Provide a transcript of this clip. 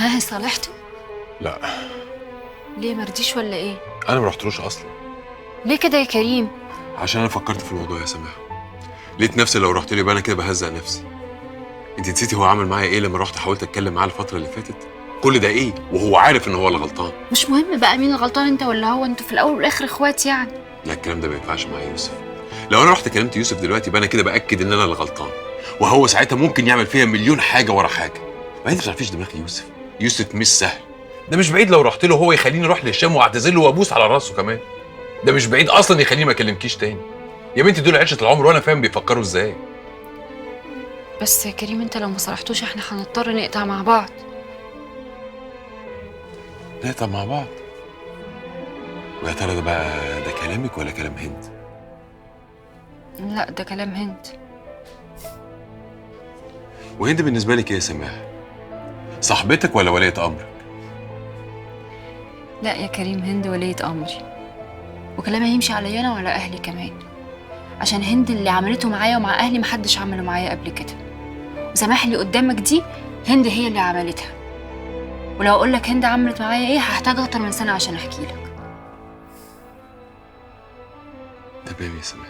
ها صالحته؟ لا. ليه مرضيش ولا ايه؟ انا ما رحتلوش اصلا. ليه كده يا كريم؟ عشان انا فكرت في الموضوع يا سماح. لقيت نفسي لو رحت له يبقى انا كده بهزق نفسي. انت نسيتي هو عمل معايا ايه لما رحت حاولت اتكلم معاه الفتره اللي فاتت؟ كل ده ايه وهو عارف ان هو اللي غلطان. مش مهم بقى مين الغلطان، انت ولا هو؟ انتوا في الاول والاخر اخوات يعني. لا الكلام ده ما ينفعش مع يوسف. لو انا رحت كلمت يوسف دلوقتي يبقى انا كده باكد ان انا اللي غلطان، وهو ساعتها ممكن يعمل فيها مليون حاجه ورا حاجه. ما انت ما تعرفيش دماغ يوسف. يوسف مش سهل. ده مش بعيد لو رحت له هو يخليني اروح للشام واعتذر له وابوس على راسه كمان. ده مش بعيد اصلا يخليني ما اكلمكيش تاني. يا بنتي دول عشره العمر وانا فاهم بيفكروا ازاي. بس يا كريم انت لو ما صلحتوش احنا هنضطر نقطع مع بعض. نقطع مع بعض؟ ويا ترى ده بقى ده كلامك ولا كلام هند؟ لا ده كلام هند. وهند بالنسبه لك ايه يا سماح؟ صاحبتك ولا ولية امرك؟ لا يا كريم، هند ولية امري، وكلامها يمشي عليا انا وعلى اهلي كمان، عشان هند اللي عملته معايا ومع اهلي محدش عمله معايا قبل كده. وسماح اللي قدامك دي هند هي اللي عملتها، ولو اقول لك هند عملت معايا ايه هحتاج اكتر من سنه عشان احكي لك. تمام يا سماح.